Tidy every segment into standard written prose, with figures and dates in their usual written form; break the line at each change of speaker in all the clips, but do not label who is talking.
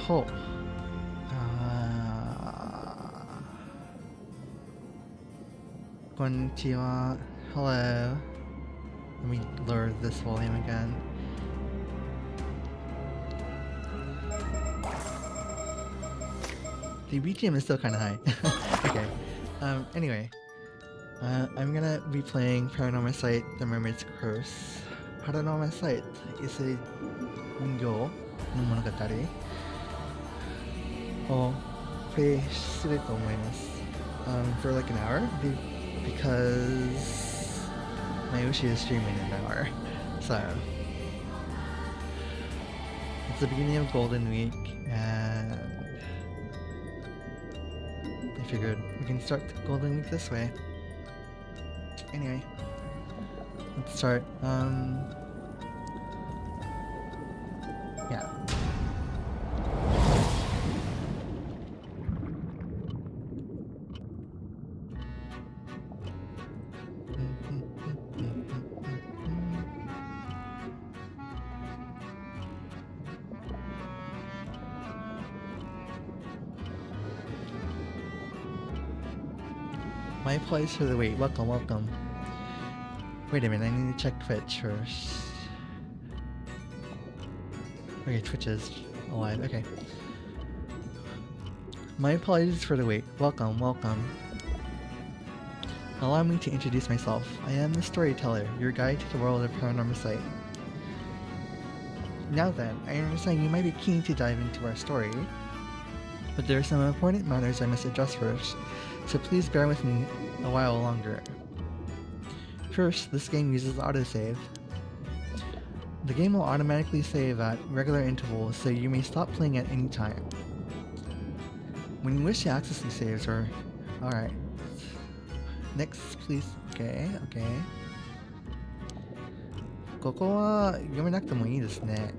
ほう。こんにちは。Hello. Let me lower this volume again. The BGM is still kind of high. Okay. Anyway. I'm gonna be playing Paranormasight, The Mermaid's Curse. Paranormasight is a 人形の物語をプレイすると思います。For like an hour because my Ushi is streaming in an hour. So it's the beginning of Golden Week and I figured we can start the Golden Week this way. Anyway, let's start. Yeah. My apologies for the wait. Welcome, welcome. Wait a minute, I need to check Twitch first. Okay, Twitch is alive. Okay. My apologies for the wait. Welcome, welcome. Allow me to introduce myself. I am the storyteller, your guide to the world of Paranormasight. Now then, I understand you might be keen to dive into our story, but there are some important matters I must address first, so please bear with me a while longer. First, this game uses autosave. The game will automatically save at regular intervals, so you may stop playing at any time. When you wish to access these saves, or... Alright. Next, please. Okay, okay. ここは読めなくてもいいですね。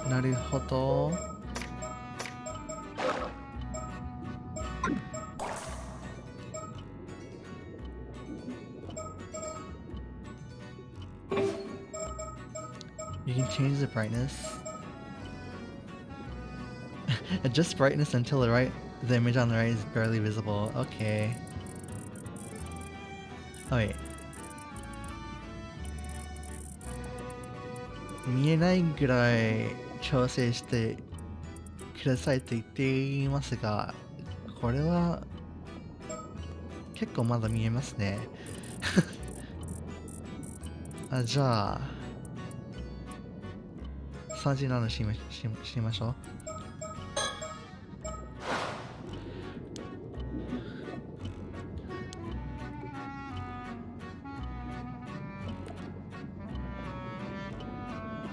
なるほど。You can change the brightness. Adjust brightness until the image on the right is barely visible. Okay. Oh wait. 見えないぐらい調整してくださいと言っていますが、これは結構まだ見えますね。じゃあ37しましょう。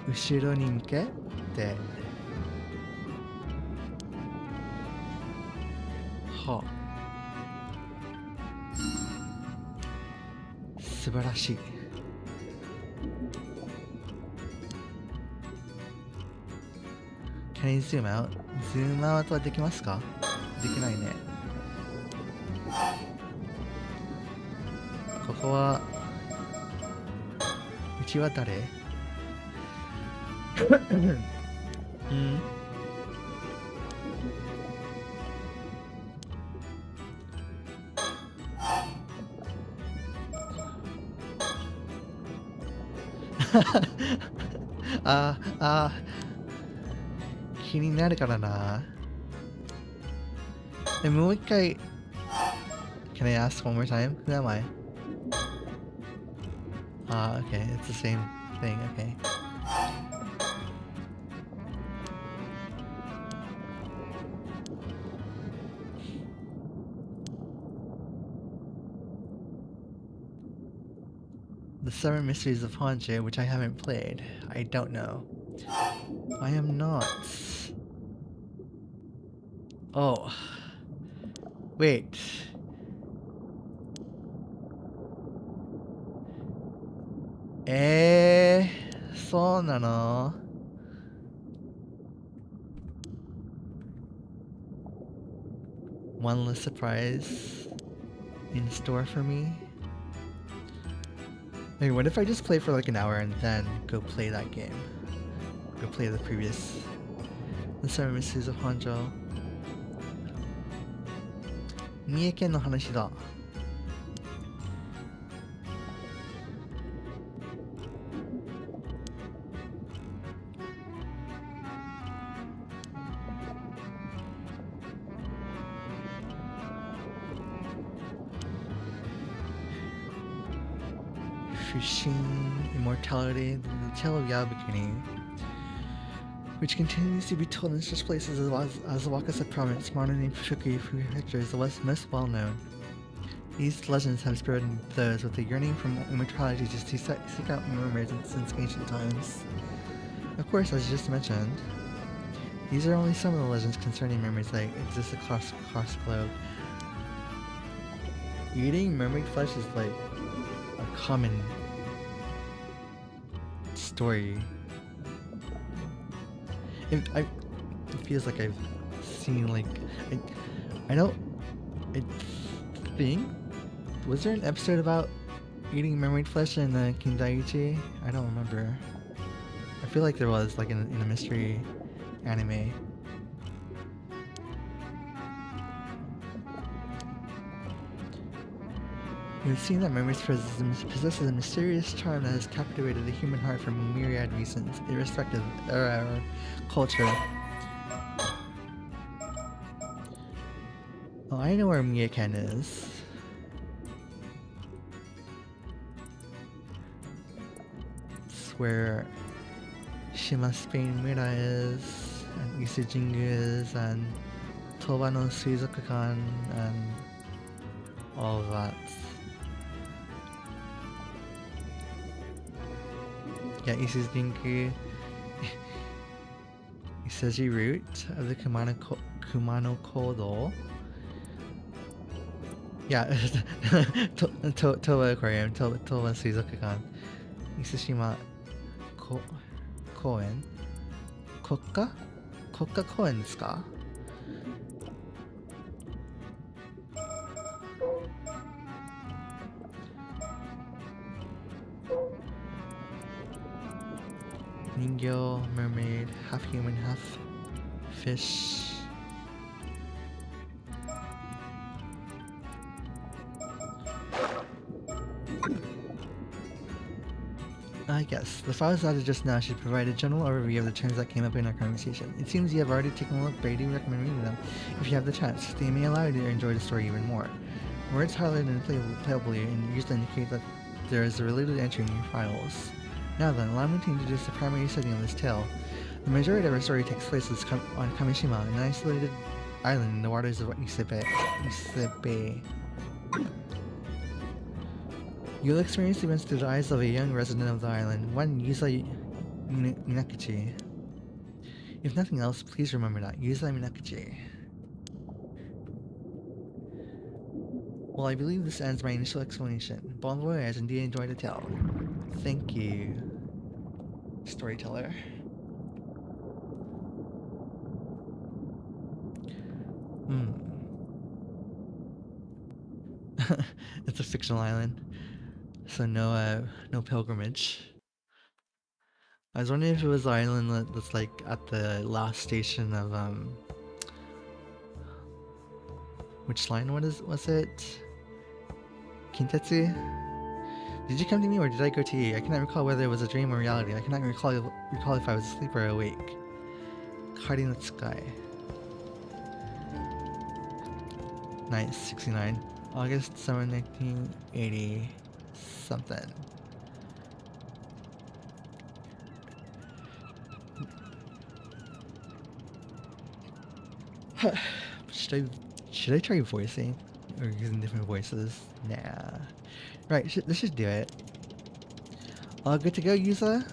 後ろに向けて、はあ、素晴らしい。Can I zoom out? ズームアウトはできますか？できないね。ここはうちは誰？うん。気になるからな。もう一回。Can I ask one more time? Who am I? Okay, it's the same thing, okay. The Seven Mysteries of Honshu, which I haven't played. I don't know. I am not. Oh. Wait. So na no. One less surprise. in store for me. I mean, what if I just play for like an hour and then go play that game? Go play the Seven Mysteries of Honjo. 三重県の話だ。Fushin Immortality, the tale of Yabukuni, which continues to be told in such places as Wakasa Province, modern name Fukuoka Prefecture, is the most well known. These legends have inspired those with a yearning for immortality to seek out mermaids since ancient times. Of course, as you just mentioned, these are only some of the legends concerning mermaids that exist across the globe. Eating mermaid flesh is like a common story. It feels like I've seen like I think, was there an episode about eating mermaid flesh in Kindaichi? I don't remember. I feel like there was, like in a mystery anime. We've seen that mermaids possess a mysterious charm that has captivated the human heart for myriad reasons, irrespective of era or culture. Oh, I know where Miyaken is. It's where Shima Spain Mira is, and Isujingu is, and Toba no Suizokukan, and all of that. Yeah, Isujingu, Iseji root of the Kumano Kodo. Yeah, Toba Aquarium, Toba Suizokukan, Isushima Koen, Kokka Koen desu ka? Ningyo, mermaid, half human, half fish. Yes, the files added just now should provide a general overview of the terms that came up in our conversation. It seems you have already taken a look, but I do recommend reading them if you have the chance. They may allow you to enjoy the story even more. Words highlighted and playably and usually indicate that there is a related entry in your files. Now then, allow me to introduce the primary setting of this tale. The majority of our story takes place on Kamishima, an isolated island in the waters of Isebe. You'll experience events through the eyes of a young resident of the island, one Yuza Minakuchi. If nothing else, please remember that, Yuza Minakuchi. Well, I believe this ends my initial explanation. Bon voyage, and do you enjoy the tale? Thank you, storyteller. It's a fictional island, so no pilgrimage. I was wondering if it was the island that's like at the last station of which line was it? Kintetsu? Did you come to me or did I go to you? I cannot recall whether it was a dream or reality. I cannot recall if I was asleep or awake. Kari no Tsukai. Nice, 69. August 7, 1980 something. Should I try voicing? Or using different voices? Nah. Right, this should do it. All good to go, Yuza?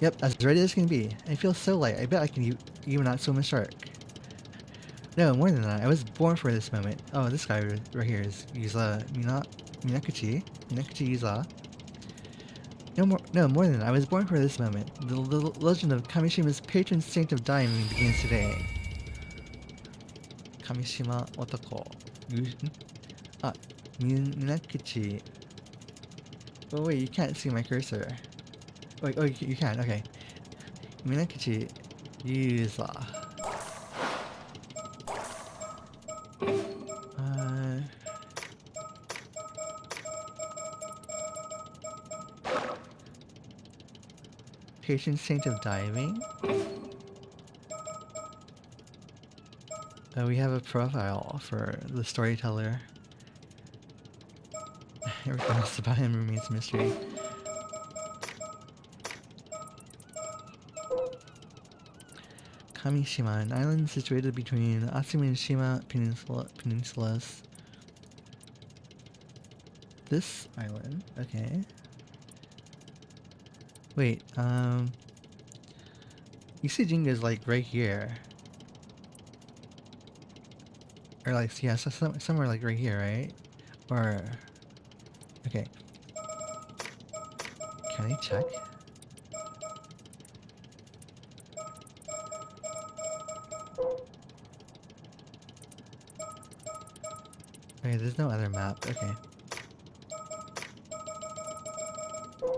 Yep, as ready as can be. I feel so light, I bet I can even out swim a shark. No, more than that, I was born for this moment. Oh, this guy right here is Yuza Minakuchi Yuza. No, more than that, I was born for this moment. The legend of Kamishima's patron saint of diving begins today. Kamishima Otoko. Ah, Minakuchi. Oh wait, you can't see my cursor. Wait, oh you can, okay. Minakuchi Yuza. Patron saint of diving. We have a profile for the storyteller. Everything else about him remains a mystery. Kamishima, an island situated between Atsumi and Shima peninsulas. This island, okay. Wait, Isijinga is like right here. Or like, yeah, somewhere like right here, right? Or, okay. Can I check? Okay, there's no other map, okay.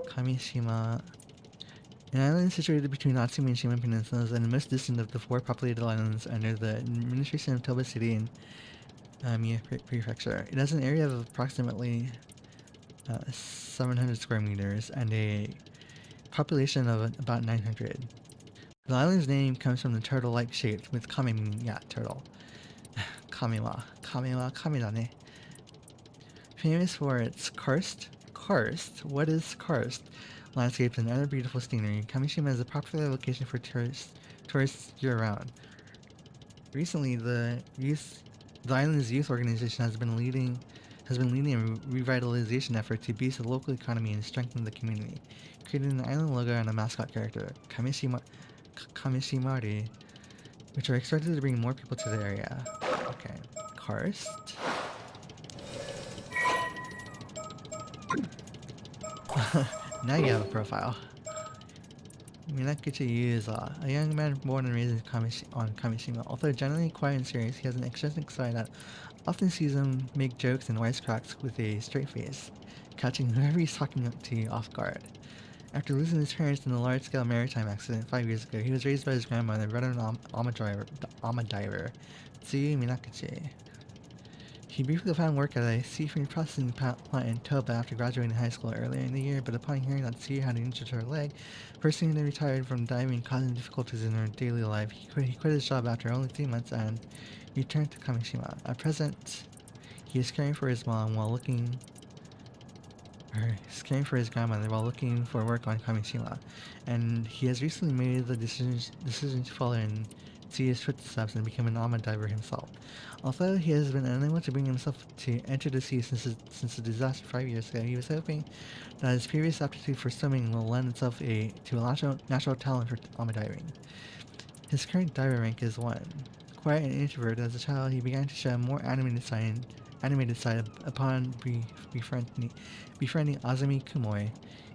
Kamishima. An island situated between Natsumi and Shima peninsulas and the most distant of the 4 populated islands under the administration of Toba City in Mie Prefecture. It has an area of approximately 700 square meters and a population of about 900. The island's name comes from the turtle-like shape with kame meaning, yeah, turtle. Kame wa kame da ne. Famous for its karst? What is karst? Landscapes and other beautiful scenery. Kamishima is a popular location for tourists year-round. Recently, the island's youth organization has been leading a revitalization effort to boost the local economy and strengthen the community, creating an island logo and a mascot character, Kamishimari, which are expected to bring more people to the area. Okay, karst. Now you have a profile. Minakuchi Yuza, a young man born and raised on Kamishima. Although generally quiet and serious, he has an eccentric side that often sees him make jokes and wisecracks with a straight face, catching whoever he's talking to off guard. After losing his parents in a large-scale maritime accident 5 years ago, he was raised by his grandmother, veteran diver Tsuyu Minakuchi. He briefly found work at a seafood processing plant in Toba after graduating high school earlier in the year, but upon hearing that Tsuyu had injured her leg, personally retired from diving, causing difficulties in her daily life. He quit his job after only 3 months and returned to Kamishima. At present, he is caring for his grandmother while looking for work on Kamishima, and he has recently made the decision to follow in Tsuyu's footsteps and become an Ama diver himself. Although he has been unable to bring himself to enter the sea since the disaster 5 years ago, he was hoping that his previous aptitude for swimming will lend itself to a natural talent for Ama diving. His current diver rank is 1. Quiet and introverted as a child, he began to show a more animated side upon befriending Azumi Kumoi,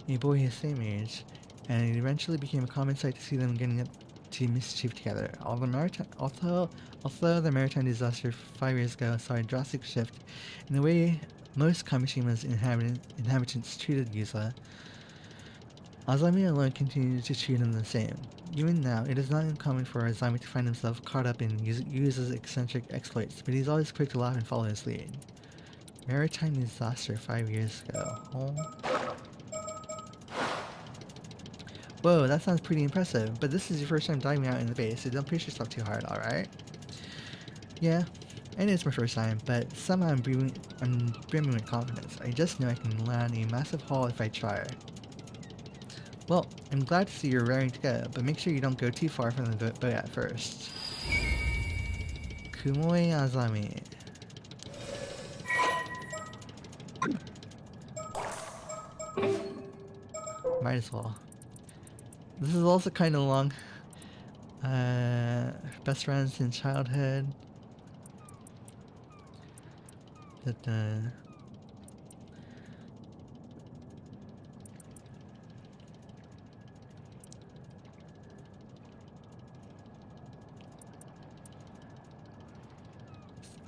a boy his same age, and it eventually became a common sight to see them getting up to mischief together. Although the maritime disaster 5 years ago saw a drastic shift in the way most Kamishima's inhabitants treated Yuza, Azami alone continued to treat him the same. Even now, it is not uncommon for Azami to find himself caught up in Yuza's eccentric exploits, but he's always quick to laugh and follow his lead. Maritime disaster 5 years ago. Oh. Whoa, that sounds pretty impressive, but this is your first time diving out in the bay, so don't push yourself too hard, alright? Yeah, it is my first time, but somehow I'm brimming with confidence. I just know I can land a massive haul if I try. Well, I'm glad to see you're raring to go, but make sure you don't go too far from the boat at first. Kumoi Azami. Might as well. This is also kind of long. Best friends since childhood.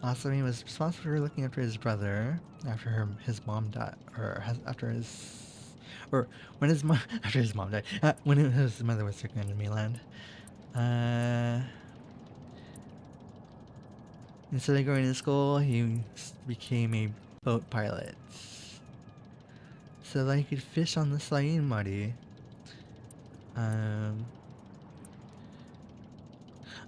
Asami was responsible for looking after his brother after his mom died, or when his mom after his mom died, when his mother was sick on the mainland. Instead of going to school, he became a boat pilot, so that he could fish on the Sain Mari.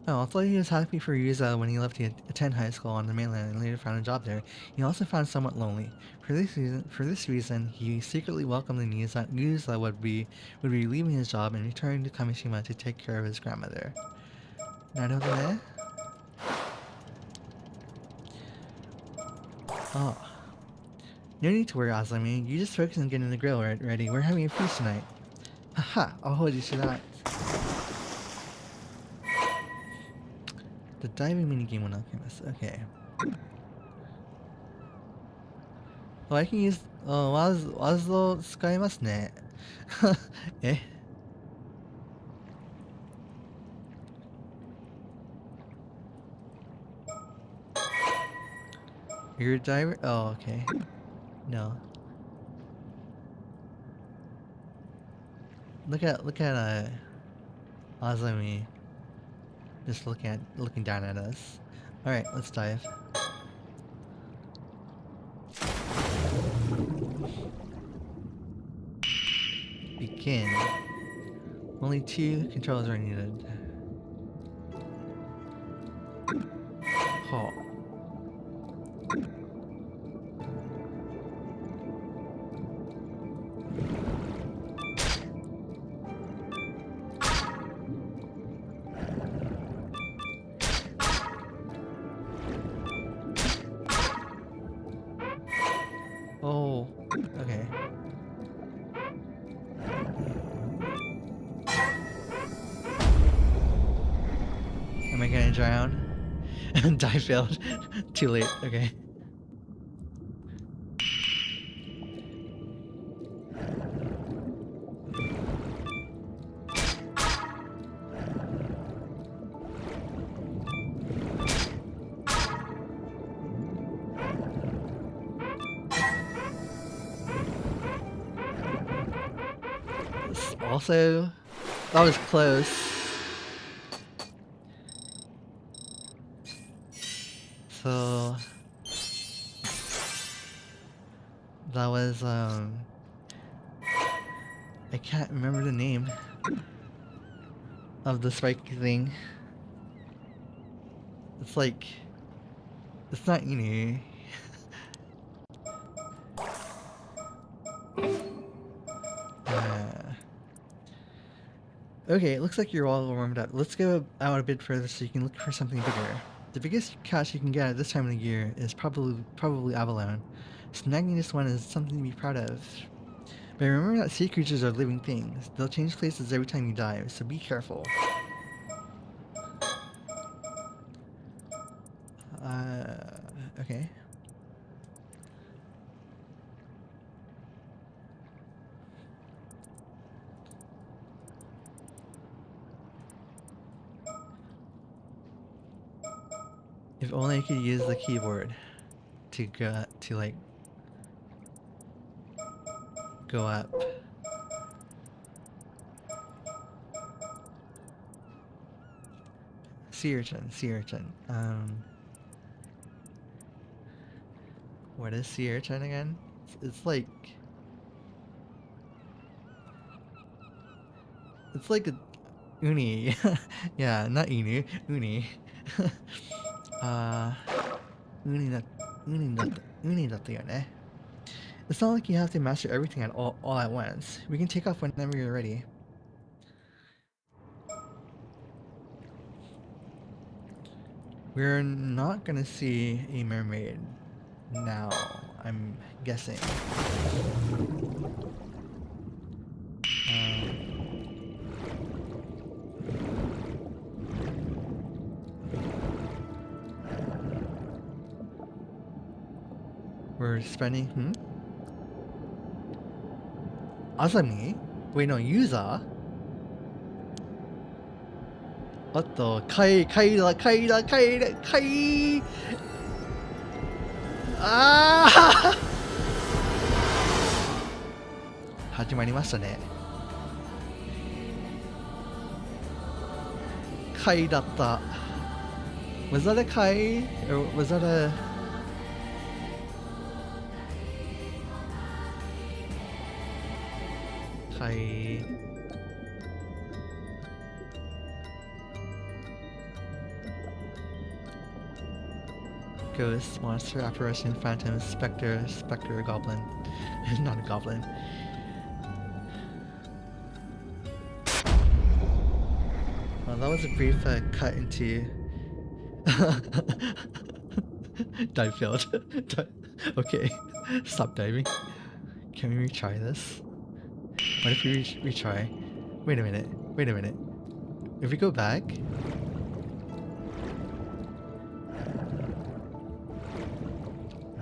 Although he was happy for Yuza when he left to attend high school on the mainland and later found a job there, he also found somewhat lonely. For this reason, he secretly welcomed the news that Yuza would be leaving his job and returning to Kamishima to take care of his grandmother. Naruhodo ne? Oh. No need to worry, Asami. You just focus on getting the grill ready. We're having a feast tonight. Haha, I'll hold you to that. The diving minigame will alchemist. Okay. Oh, I can use. Oh, Wazo 使えますね。え? You're a diver? Oh, okay. No. Look at Azami. Just looking down at us. Alright, let's dive. Begin. Only 2 controls are needed. Oh. Oh, okay. Am I gonna drown? Die failed. Too late, okay. Also, that was close. So that was I can't remember the name of the spiky thing. It's like, it's not Inu. Okay, it looks like you're all warmed up. Let's go out a bit further so you can look for something bigger. The biggest catch you can get at this time of the year is probably abalone. Snagging this one is something to be proud of. But remember that sea creatures are living things. They'll change places every time you dive, so be careful. Okay. If only I could use the keyboard to go up. Sea urchin. What is sea urchin again? It's like a uni. Yeah, not inu, uni. Uni だったよね. It's not like you have to master everything all at once. We can take off whenever you're ready. We're not gonna see a mermaid now, I'm guessing. We're spending, Asami? Wait, no, Yuza? What the? Kai! あー始まりましたね。貝だった。Was that a 貝 or was that a貝Ghost, monster, apparition, phantom, specter, goblin. Not a goblin. Well, that was a brief cut into dive failed. Okay, stop diving. Can we retry this? What if we retry? Wait a minute. If we go back.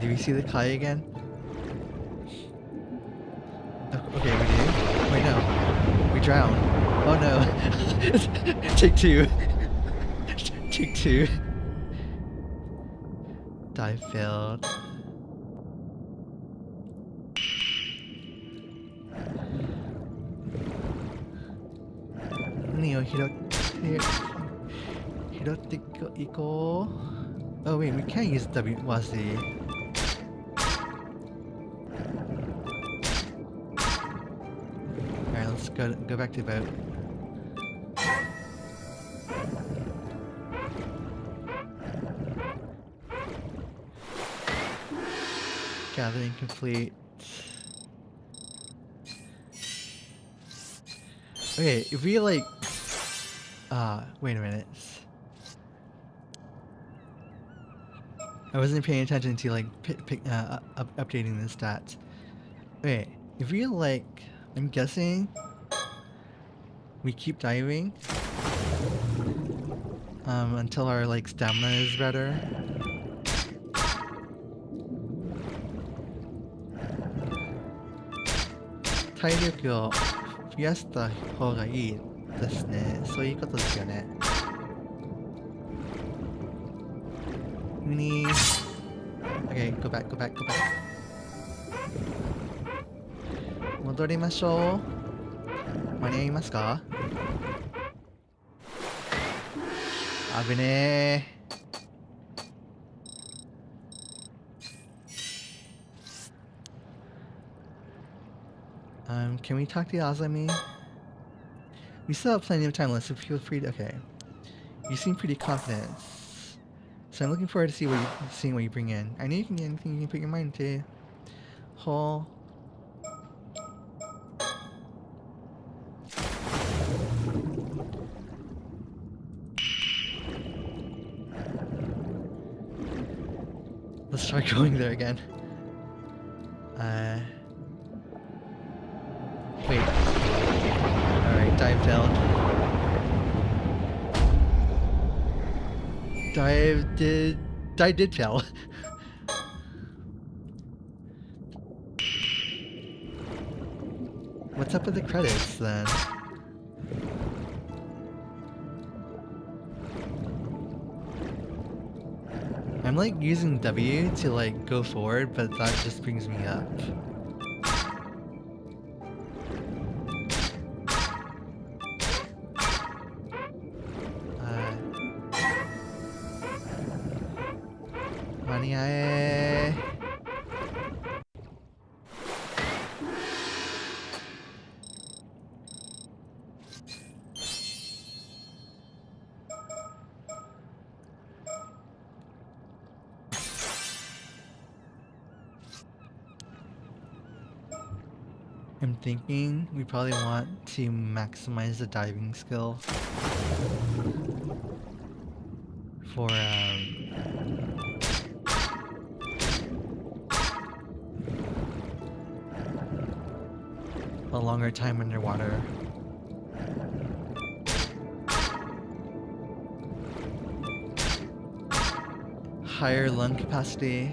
Do we see the Kai again? Okay, we do. Wait, no. We drown. Oh no. Take two. Take two. Dive failed. Neo, Hirotte Iko. Oh wait, we can't use W. Was the Go back to the boat. Gathering complete. Okay, if we like wait a minute. I wasn't paying attention to like updating the stats. Okay, if we like, I'm guessing we keep diving until our like stamina is better.体力を増やした方がいいですね。そういうことですよね。We need... Okay, go back. 戻りましょう。間に合いますか？危ねえ。Can we talk to Azami? We still have plenty of time left, so feel free to... Okay. You seem pretty confident. So I'm looking forward to seeing what you bring in. I know you can get anything you can put your mind to. Whole... Let's try going there again. Wait. Alright, dive failed. Dive did fail. What's up with the credits then? I'm like using W to like go forward, but that just brings me up. Maniae. I'm thinking we probably want to maximize the diving skill for a longer time underwater. Higher lung capacity.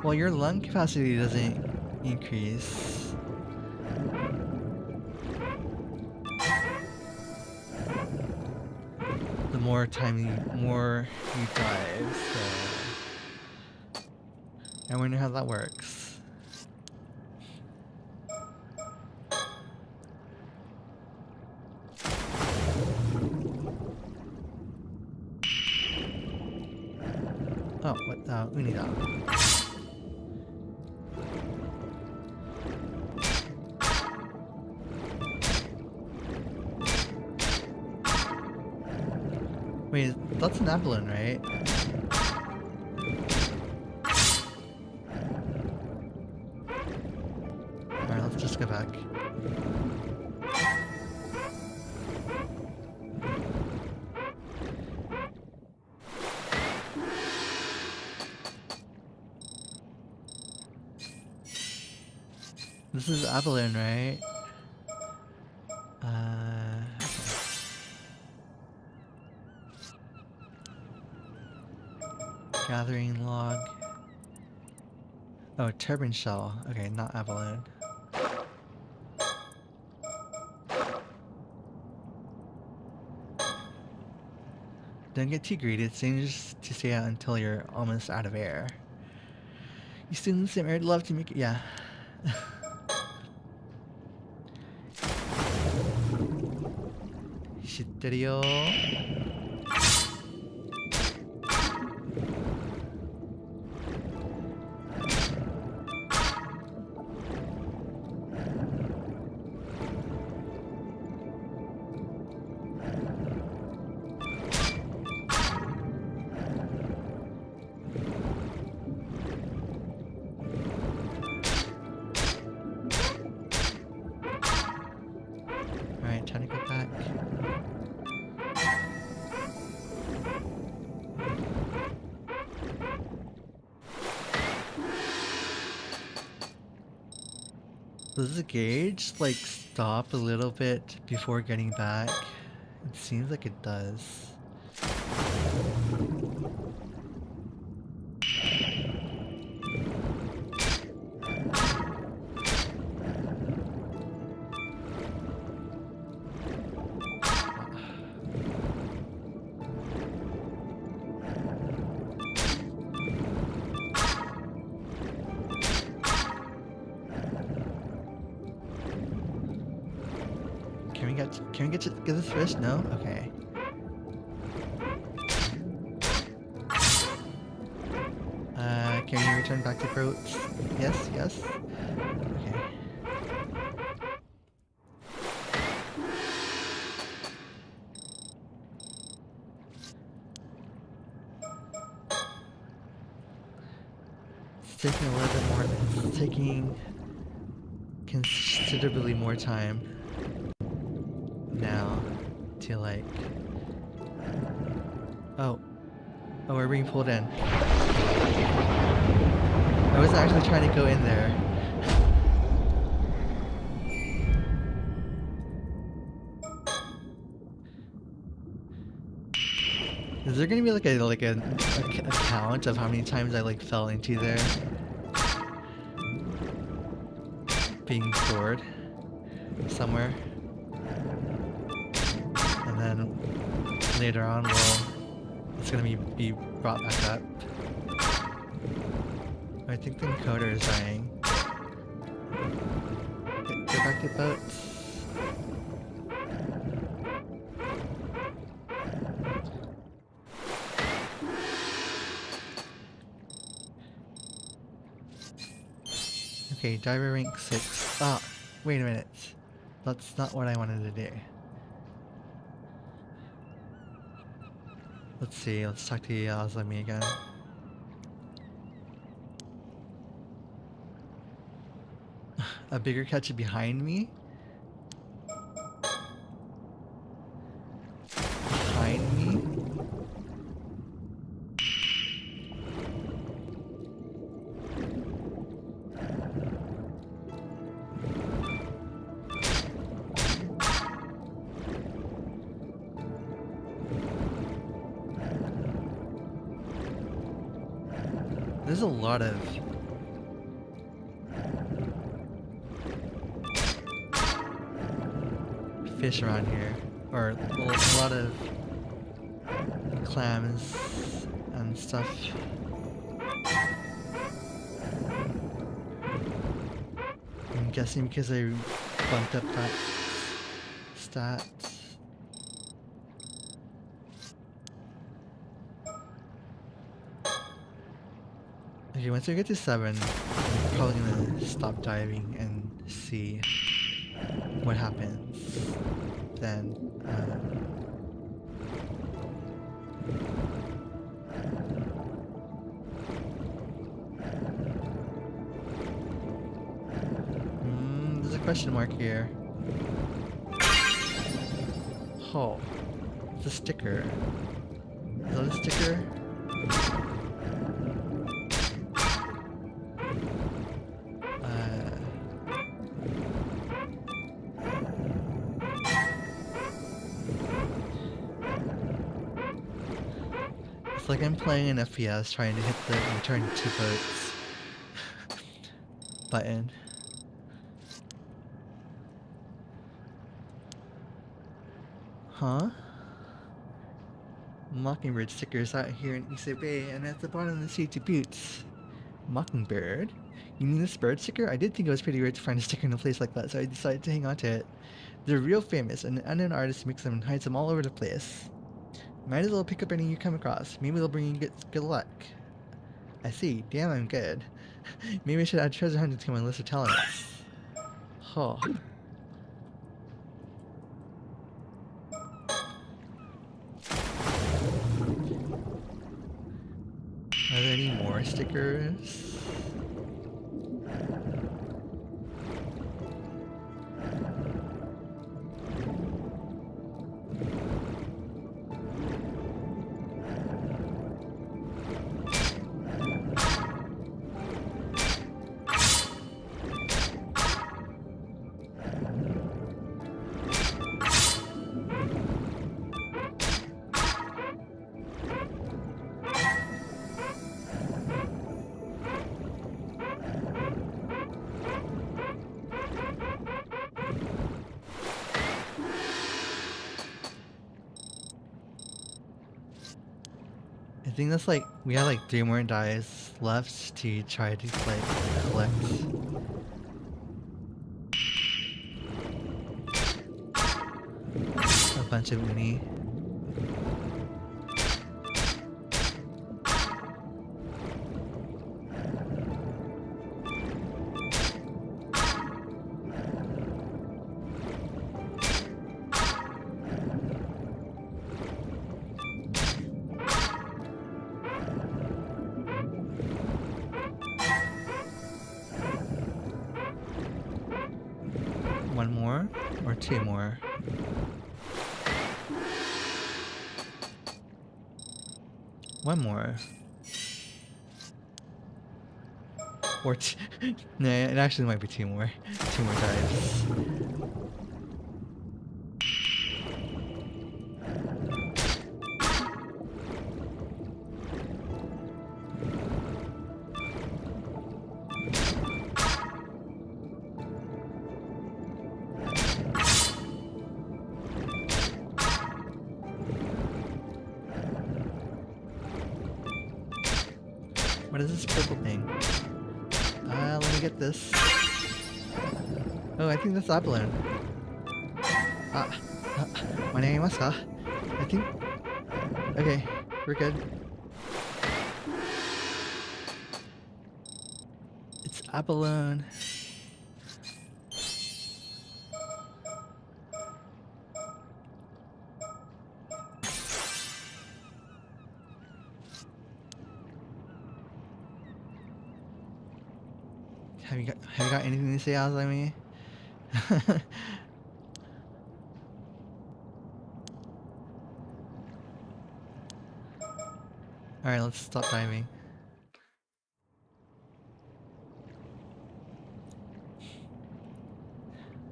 Well, your lung capacity doesn't increase. The more you dive, so I wonder how that works. Oh, what? Unida. Wait, that's an Avalon, right? Alright, let's just go back. This is Avalon, right? Gathering log. Oh, turbine shell. Okay, not Avalon. Don't get too greedy. It's dangerous to stay out until you're almost out of air. You students at Mermaid love to make it. Yeah. Shitterio. Alright, time to go back. Does the gauge like stop a little bit before getting back? It seems like it does. Can we get this fish? No? Okay. Can we return back to boats? Yes, yes. Okay. It's taking a little bit more, it's taking considerably more time now to like... Oh, we're being pulled in. I wasn't actually trying to go in there. Is there gonna be like a count of how many times I like fell into there? Being stored somewhere. And then later on it's gonna be brought back up. I think the encoder is dying. Get back to boats. Okay, diver rank 6. Ah, wait a minute. That's not what I wanted to do. Let's see, let's talk to Azami again. A bigger catch behind me? Behind me? There's a lot of fish around here, or a lot of clams and stuff. I'm guessing because I bumped up that stat. Okay, once we get to 7, I'm probably gonna stop diving and see what happens. Then, there's a question mark here. Oh, it's a sticker. Is that a sticker? It's like I'm playing an FPS trying to hit the return to boats button. Huh? Mockingbird stickers out here in Issa Bay, and at the bottom of the sea to boots. Mockingbird? You mean this bird sticker? I did think it was pretty rare to find a sticker in a place like that, so I decided to hang on to it. They're real famous, and an unknown artist makes them and hides them all over the place. Might as well pick up any you come across. Maybe they'll bring you good luck. I see. Damn, I'm good. Maybe I should add treasure hunting to my list of talents. Oh. Are there any more stickers? I think that's like, we have like 3 more dice left to try to like collect. A bunch of uni. One more or 2 more? One more. Or nah, it actually might be 2 more. 2 more dives. What is this purple thing? Let me get this. Oh, I think that's abalone. My name is I think. Okay, we're good. It's abalone. Have you got anything to say, Azami? Alright, let's stop diving.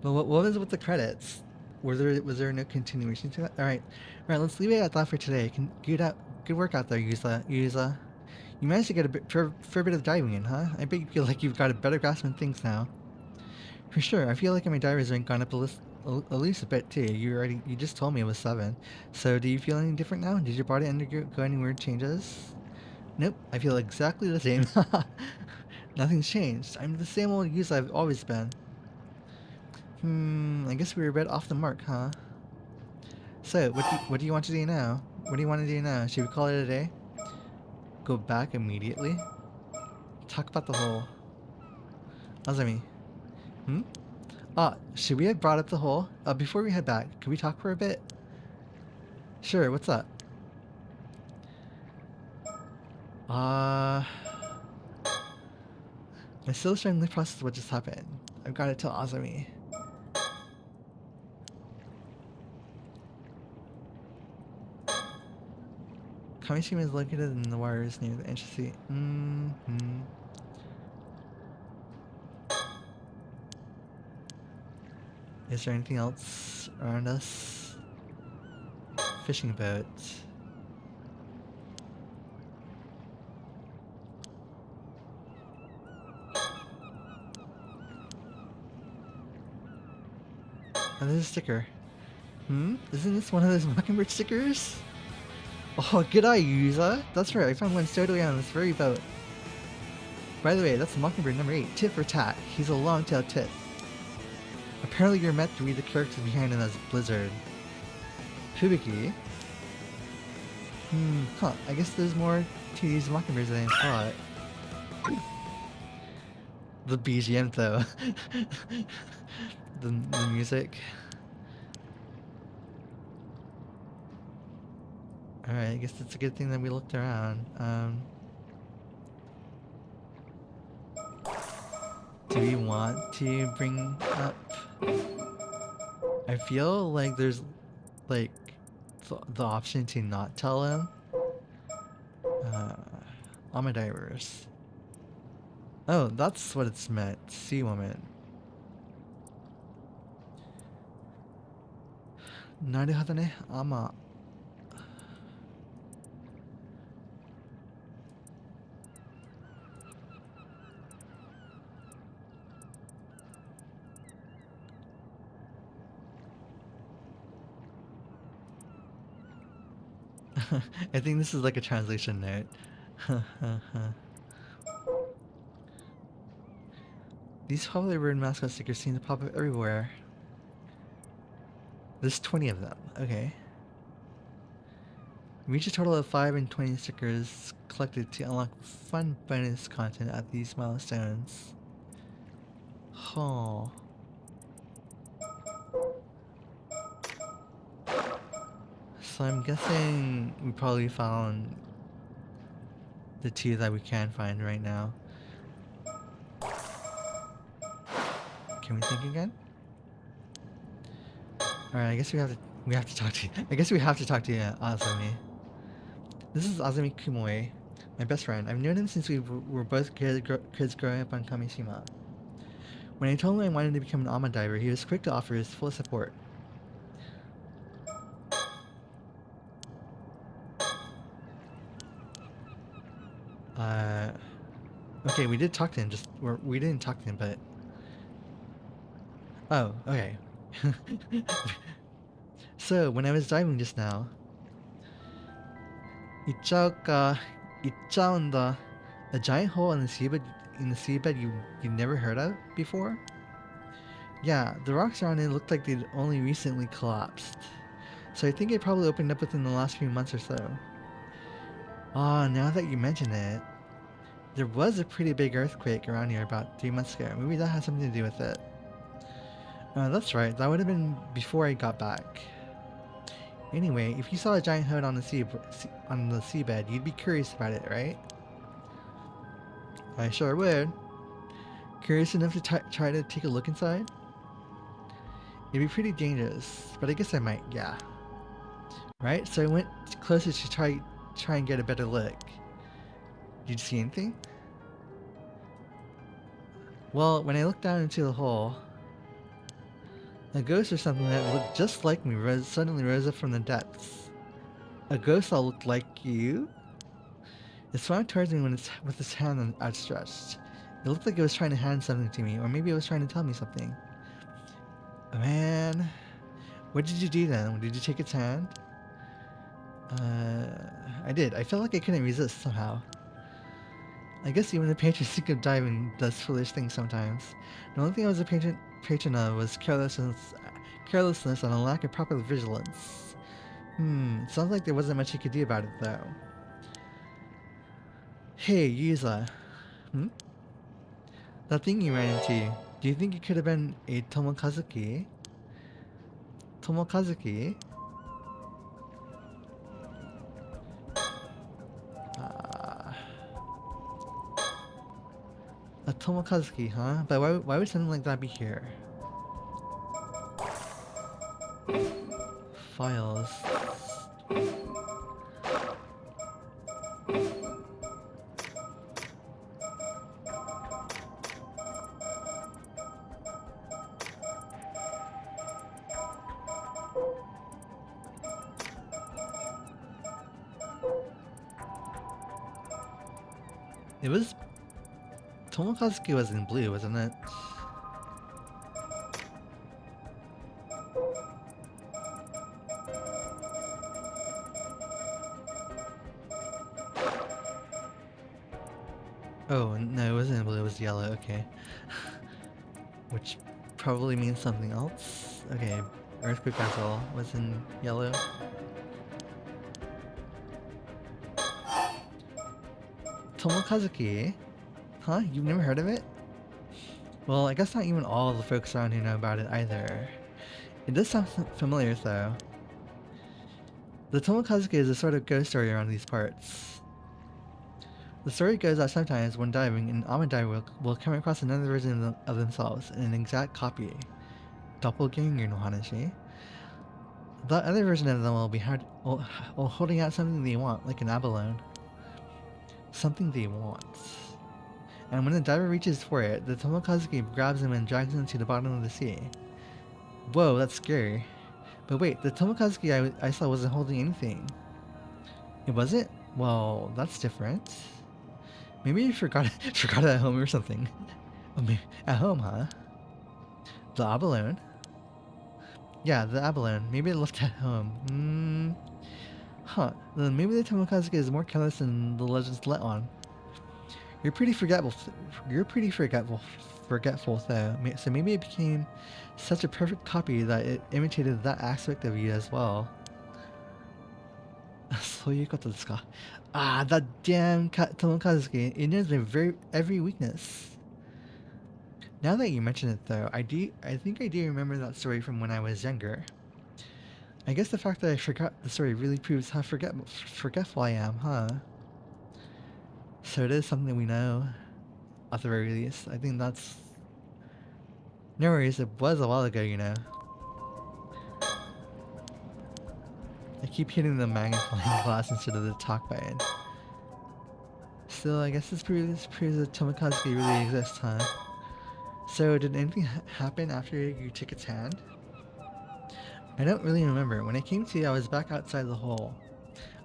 But what was with the credits? Was there no continuation to that? Alright, let's leave it at that for today. Good work out there, Yuza. You managed to get a fair bit of diving in, huh? I bet you feel like you've got a better grasp on things now. For sure, I feel like my diver's rank gone up at least a bit too. You just told me it was 7. So do you feel any different now? Did your body undergo any weird changes? Nope, I feel exactly the same. Nothing's changed. I'm the same old Yuza I've always been. I guess we were a bit off the mark, huh? So, what do you want to do now? What do you want to do now? Should we call it a day? Go back immediately? Talk about the whole... Azami. Should we have brought up the whole? Before we head back, can we talk for a bit? Sure, what's up? I'm still trying to process what just happened. I've got to tell Azami. Kamishima is located in the wires near the entrance seat. Is there anything else around us? Fishing boat. Oh, there's a sticker. Isn't this one of those Mockingbird stickers? Oh, g'day, user. That's right, I found one stowed away on this very boat. By the way, that's Mockingbird number 8, Tit for Tat. He's a long-tailed tit. Apparently you're meant to read the characters behind him as Blizzard. Fubuki? I guess there's more to these Mockingbirds than I thought. The BGM though. the music. Alright, I guess it's a good thing that we looked around. Do we want to bring up... I feel like there's like the option to not tell him. Alma divers. Oh, that's what it's meant. Sea woman. Naruhodo ne, Ama. I think this is like a translation note. These popular bird mascot stickers seem to pop up everywhere. There's 20 of them. Okay. Reach a total of 5 and 20 stickers collected to unlock fun bonus content at these milestones. Oh. So I'm guessing we probably found the 2 that we can find right now. Can we think again? Alright, I guess we have to talk to Azumi. This is Azumi Kumoe, my best friend. I've known him since we were both kids growing up on Kamishima. When I told him I wanted to become an Alma diver, he was quick to offer his full support. Okay, we did talk to him, we didn't talk to him, but... Oh, okay. So, when I was diving just now... Ichaunda, a giant hole in the seabed you never heard of before? Yeah, the rocks around it looked like they'd only recently collapsed. So I think it probably opened up within the last few months or so. Now that you mention it, there was a pretty big earthquake around here about 3 months ago. Maybe that has something to do with it. That's right, that would have been before I got back. Anyway, if you saw a giant hole on the seabed, you'd be curious about it, right? I sure would. Curious enough to try to take a look inside? It'd be pretty dangerous, but I guess I might, yeah. Right, so I went closer to try and get a better look. Did you see anything? Well, when I looked down into the hole, a ghost or something that looked just like me suddenly rose up from the depths. A ghost that looked like you? It swam towards me with its hand outstretched. It looked like it was trying to hand something to me, or maybe it was trying to tell me something. Man, what did you do then? Did you take its hand? I did. I felt like I couldn't resist somehow. I guess even the patron sick of diving does foolish things sometimes. The only thing I was a patron of was carelessness and a lack of proper vigilance. It sounds like there wasn't much you could do about it though. Hey, Yuza. That thing you ran into, do you think it could have been a Tomokazuki? Tomokazuki? A Tomokazuki, huh? But why would something like that be here? Files. It was... Tomokazuki was in blue, wasn't it? Oh, no, it wasn't in blue, it was yellow, okay. Which probably means something else. Okay, Earthquake Castle was in yellow. Tomokazuki? Huh? You've never heard of it? Well, I guess not even all the folks around here know about it either. It does sound familiar though. The Tomokazuki is a sort of ghost story around these parts. The story goes that sometimes when diving, an Amadai will come across another version of themselves, an exact copy. Doppelganger no hanashi. That other version of them will be holding out something they want, like an abalone. Something they want. And when the diver reaches for it, the Tomokazuki grabs him and drags him to the bottom of the sea. Whoa, that's scary. But wait, the Tomokazuki I saw wasn't holding anything. It wasn't? Well, that's different. Maybe you forgot it at home or something. At home, huh? The abalone? Yeah, the abalone. Maybe it left at home. Huh. Then maybe the Tomokazuki is more careless than the legends let on. You're pretty forgetful though. So maybe it became such a perfect copy that it imitated that aspect of you as well. そういうことですか? Ah, that damn Tomokazuki. It knows my every weakness. Now that you mention it though, I think I do remember that story from when I was younger. I guess the fact that I forgot the story really proves how forgetful I am, huh? So it is something we know, at the very least. I think that's... No worries, it was a while ago, you know. I keep hitting the magnifying glass instead of the talk button. Still, I guess this proves that Tomokazuki really exists, huh? So, did anything happen after you took its hand? I don't really remember. When I came to, I was back outside the hole.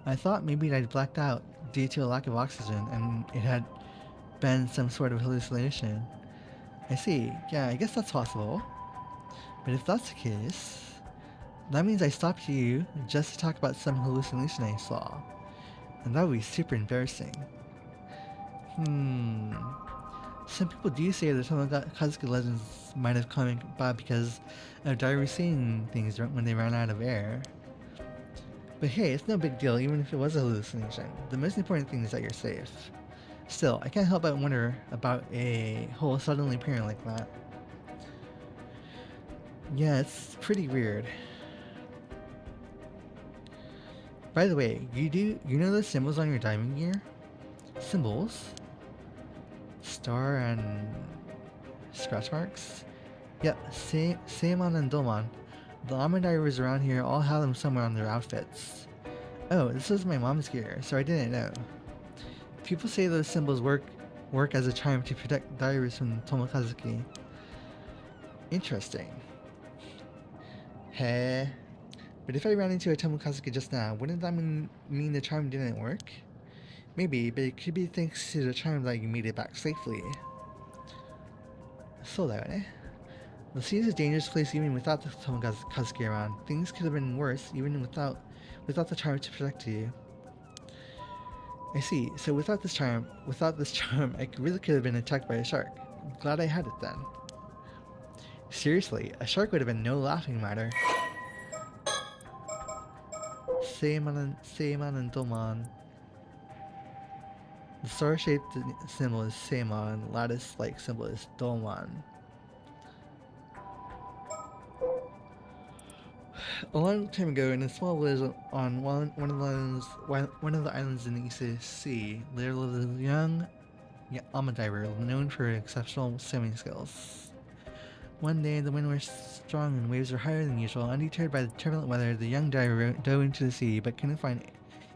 I thought maybe I'd blacked out due to a lack of oxygen, and it had been some sort of hallucination. I see. Yeah, I guess that's possible. But if that's the case, that means I stopped you just to talk about some hallucination I saw. And that would be super embarrassing. Some people do say the Tomokazuki legends might have come about because of divers seeing things when they ran out of air. But hey, it's no big deal even if it was a hallucination. The most important thing is that you're safe. Still, I can't help but wonder about a hole suddenly appearing like that. Yeah, it's pretty weird. By the way, you know the symbols on your diving gear? Symbols? Star and scratch marks? Yep, Seiman and Domon. The Aman divers around here all have them somewhere on their outfits. Oh, this is my mom's gear, so I didn't know. People say those symbols work as a charm to protect divers from Tomokazuki. Interesting. Hey. But if I ran into a Tomokazuki just now, wouldn't that mean the charm didn't work? Maybe, but it could be thanks to the charm that you made it back safely. So that, eh? The sea is a dangerous place even without the Tomokazuki around. Things could have been worse even without the charm to protect you. I see. So without this charm, I really could have been attacked by a shark. I'm glad I had it then. Seriously, a shark would have been no laughing matter. Seiman and Doman. The star-shaped symbol is Seiman, lattice-like symbol is Doman. A long time ago, in a small village on one of the islands in the East Sea, there lived a young almond diver known for exceptional swimming skills. One day, the wind was strong and waves were higher than usual. Undeterred by the turbulent weather, the young diver dove into the sea, but couldn't find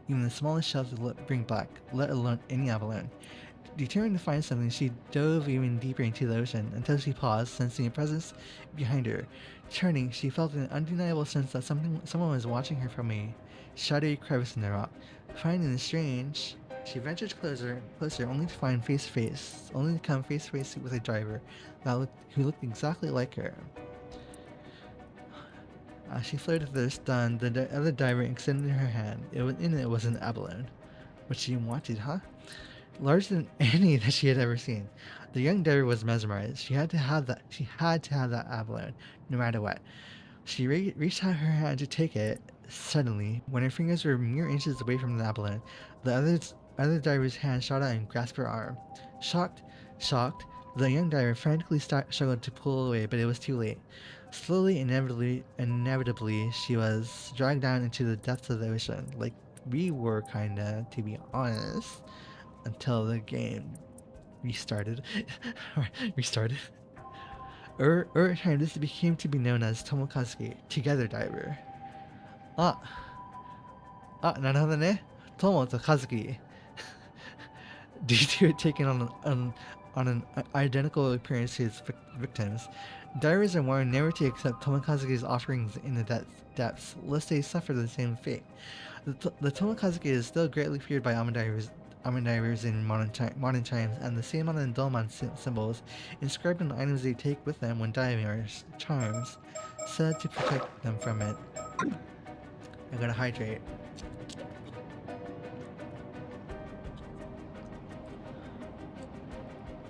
even the smallest shell to bring back, let alone any abalone. Determined to find something, she dove even deeper into the ocean until she paused, sensing a presence behind her. Turning, she felt an undeniable sense that someone was watching her from a shadowy crevice in the rock. Finding this strange, she ventured closer, only to come face to face with a diver who looked exactly like her. As she floated there stunned, the other diver extended her hand. In it was an abalone. What she wanted, huh? Larger than any that she had ever seen. The young diver was mesmerized. She had to have that abalone, no matter what. She reached out her hand to take it. Suddenly, when her fingers were mere inches away from the abalone, the other diver's hand shot out and grasped her arm. Shocked, the young diver frantically struggled to pull away, but it was too late. Slowly, inevitably, she was dragged down into the depths of the ocean, like we were kinda, to be honest, until the game restarted. Over time, this became to be known as Tomokazuki, Together Diver. なるほどね。Tomo to Kazuki. Due to it taking on an identical appearance to its victims, divers are warned never to accept Tomokazuki's offerings in the depths, lest they suffer the same fate. The Tomokazuki is still greatly feared by almond divers in modern times, and the Seiman and Dolman symbols inscribed on the items they take with them when diving are charms, said to protect them from it. I gotta hydrate.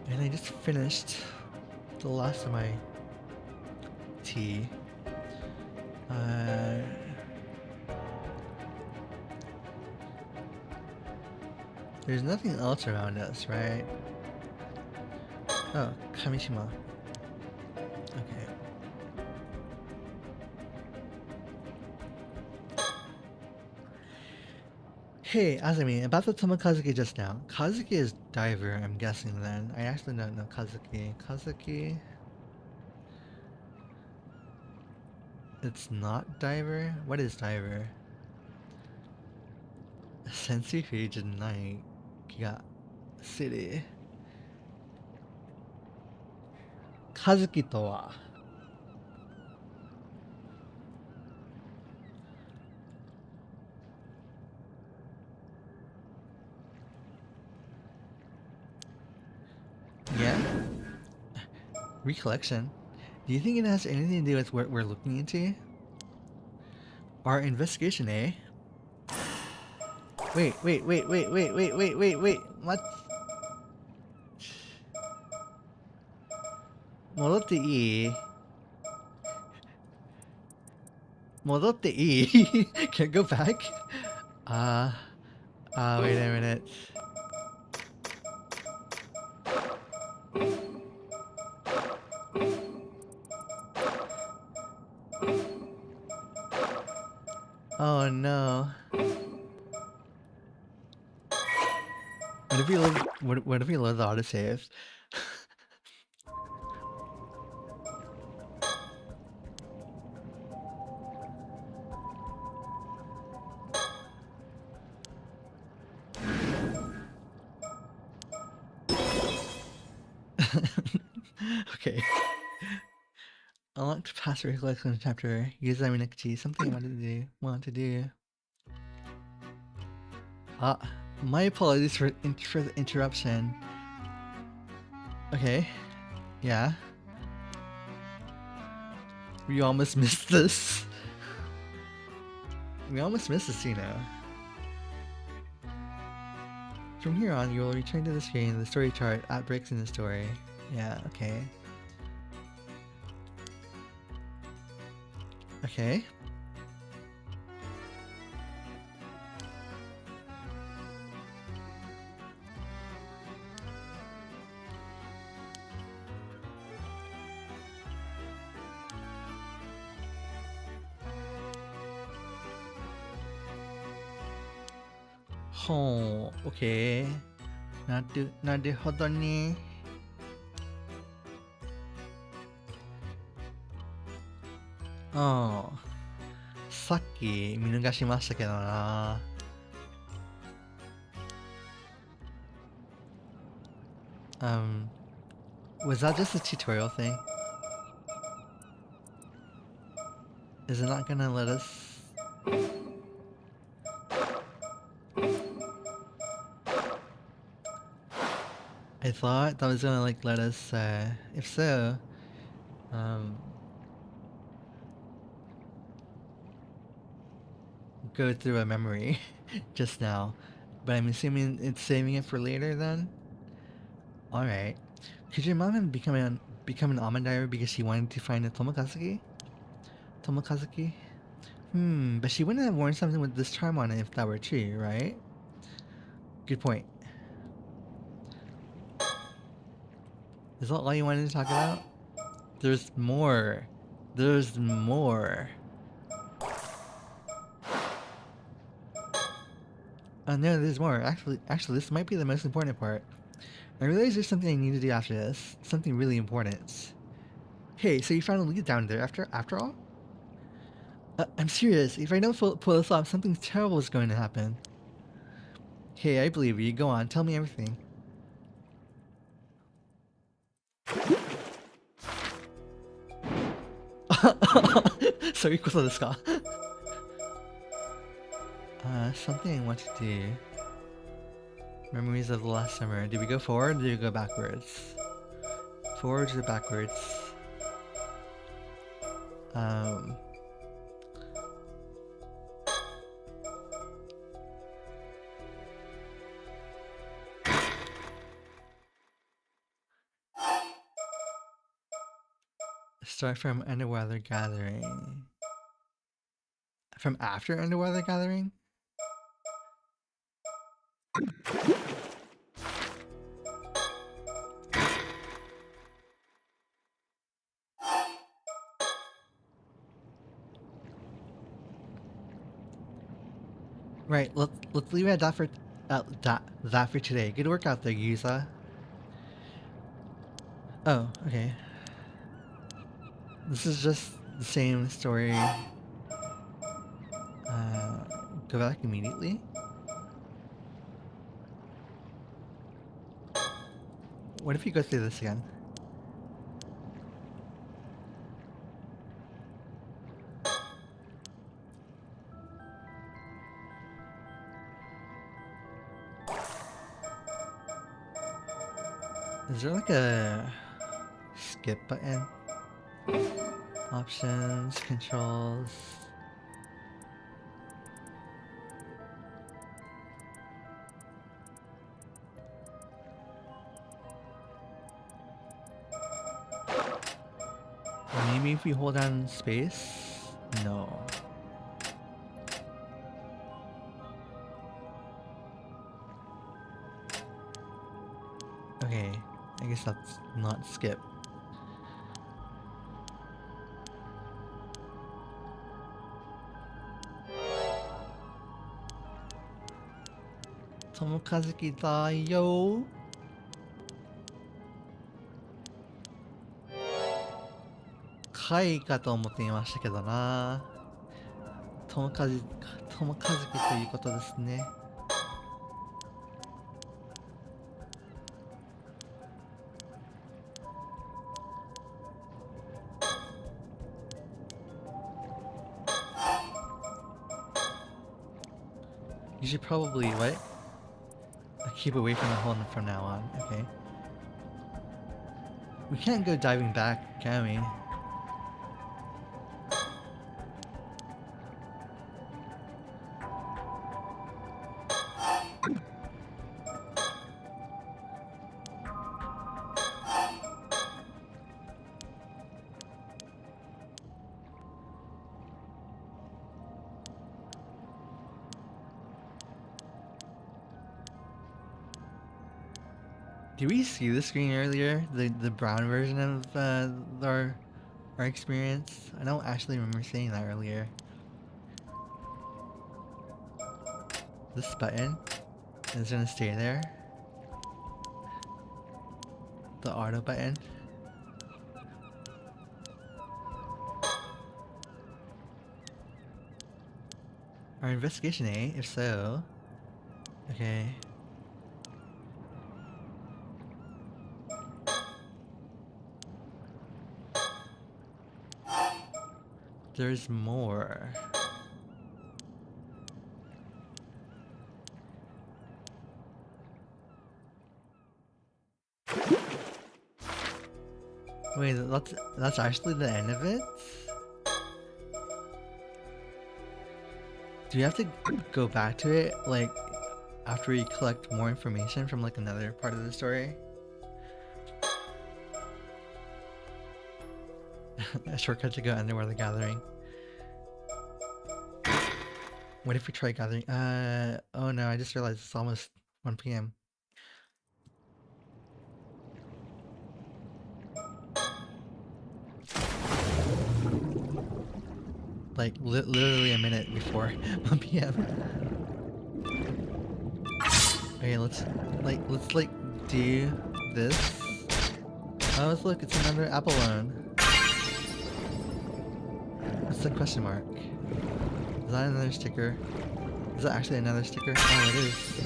And I just finished the last of my tea. There's nothing else around us, right? Oh, Kamishima. Okay. Hey, Azumi, about the Tomokazuki just now. Kazuki is diver, I'm guessing then. I actually don't know Kazuki. Kazuki? It's not diver? What is diver? Sensory Page Night. City. Kazuki to wa? Yeah? Recollection. Do you think it has anything to do with what we're looking into? Our investigation, eh? Wait. What? 戻っていい? 戻っていい? Can I go back? Wait a minute. Oh no. What if we load the autosave? Okay. Unlocked past recollection chapter. Use ENIX. Something I want to do. My apologies for the interruption. Okay. Yeah. We almost missed this. You know. From here on, you will return to the screen, the story chart, at breaks in the story. Yeah, okay. Okay. Oh, okay. Naruhodo ne. Oh. さっき見逃しましたけどな。Was that just a tutorial thing? Is it not gonna let us? I thought that was gonna like let us, if so, go through a memory just now, but I'm assuming it's saving it for later then? Alright. Could your mom have become an almond diver because she wanted to find a Tomokazuki? But she wouldn't have worn something with this charm on it if that were true, right? Good point. Is that all you wanted to talk about? There's more. There's more. No, there's more. Actually, this might be the most important part. I realize there's something I need to do after this. Something really important. Hey, so you found a lead down there after all? I'm serious. If I don't pull this off, something terrible is going to happen. Hey, I believe you. Go on, tell me everything. Sorry, something I want to do. Memories of the last summer. Do we go forward or do we go backwards? Forwards or backwards? Start from Underwater Gathering. From after Underwater Gathering? Right, let's leave it at that for today. Good work out there, Yuza. Oh, okay. This is just the same story. Go back immediately. What if you go through this again? Is there like a skip button? Options, controls. Maybe if we hold down space? No. Okay, I guess that's not skip. Tomokazuki da yo. Kai かと思っていましたけどな。Tomokazuki ということですね。You should probably, what? Keep away from the hole from now on, okay. We can't go diving back, can we? Did we see the screen earlier? The brown version of our experience? I don't actually remember seeing that earlier. This button is gonna stay there. The auto button. Our investigation, eh? If so. Okay. There's more. Wait, that's actually the end of it? Do we have to go back to it, like, after we collect more information from, like, another part of the story? A shortcut to go underwater gathering. What if we try gathering? Oh no, I just realized it's almost 1 p.m. Like, literally a minute before 1 p.m. Okay, let's do this. Oh, look, it's another apple loan. What's the question mark? Is that another sticker? Is that actually another sticker? Oh, it is.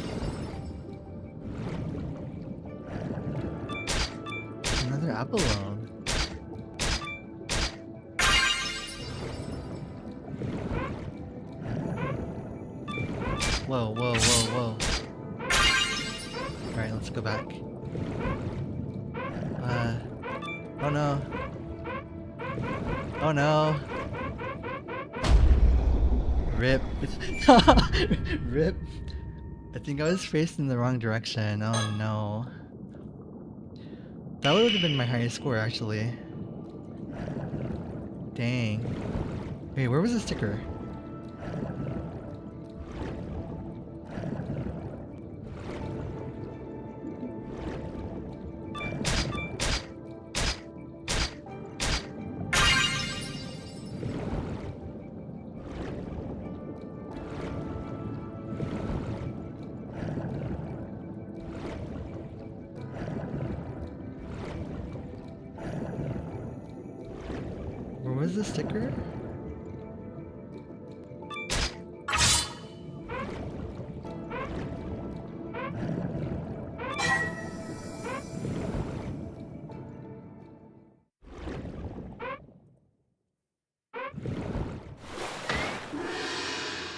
Another apple loan. Whoa, whoa, whoa, whoa. Alright, let's go back. Oh no. Oh no. Rip. Rip. I think I was facing the wrong direction. Oh no. That would have been my highest score, actually. Dang. Hey, where was the sticker? Where was the sticker?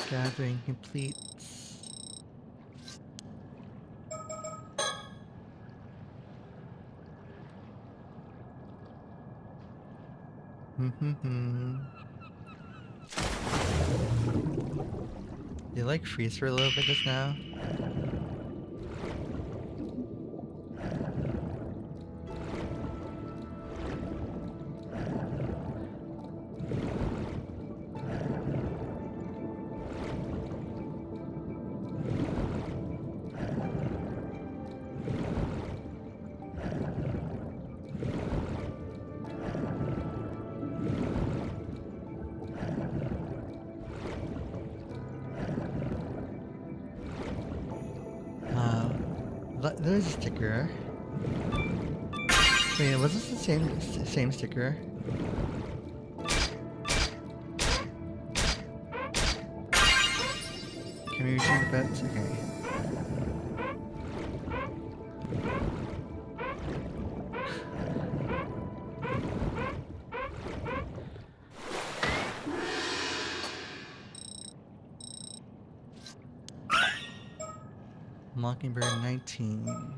Gathering complete. Did you like freeze for a little bit just now? There's a sticker. Wait, was this the same sticker? Can we return the bets? Okay. Mockingbird 19.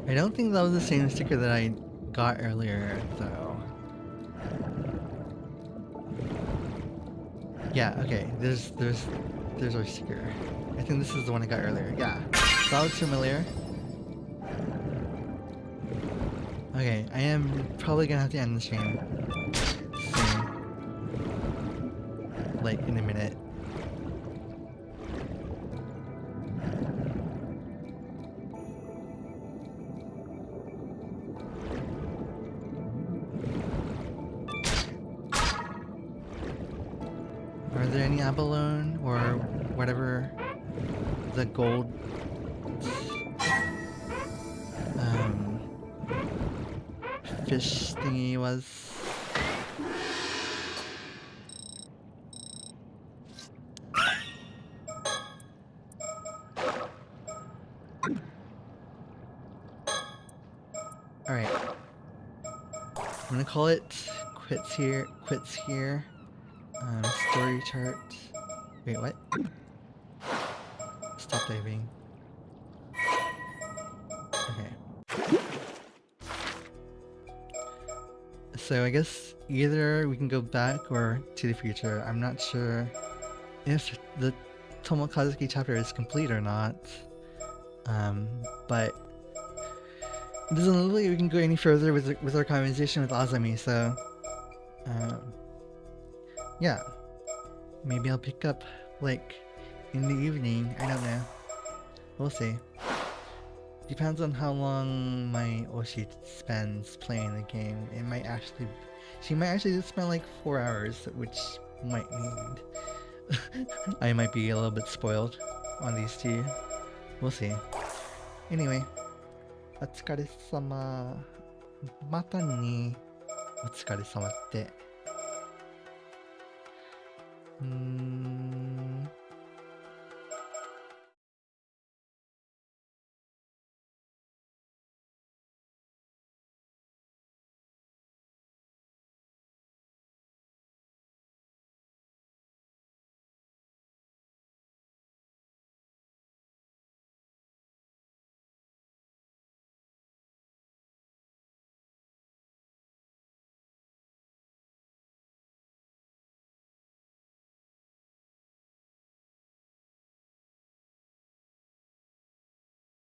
I don't think that was the same sticker that I got earlier, though. Yeah, okay, there's our sticker. I think this is the one I got earlier. Yeah, that looks familiar. Okay, I am probably gonna have to end the stream soon. Like, in a minute. Are there any abalone or whatever the gold fish thingy was? Alright. I'm gonna call it quits here. Story chart. Wait, what? Stop diving. Okay. So I guess either we can go back or to the future. I'm not sure if the Tomokazuki chapter is complete or not. But it doesn't look like we can go any further with our conversation with Azami, so yeah. Maybe I'll pick up like in the evening. I don't know. We'll see. Depends on how long my Oshi spends playing the game. She might actually just spend like 4 hours, which might mean I might be a little bit spoiled on these two. We'll see. Anyway, お疲れ様。またね。お疲れ様って。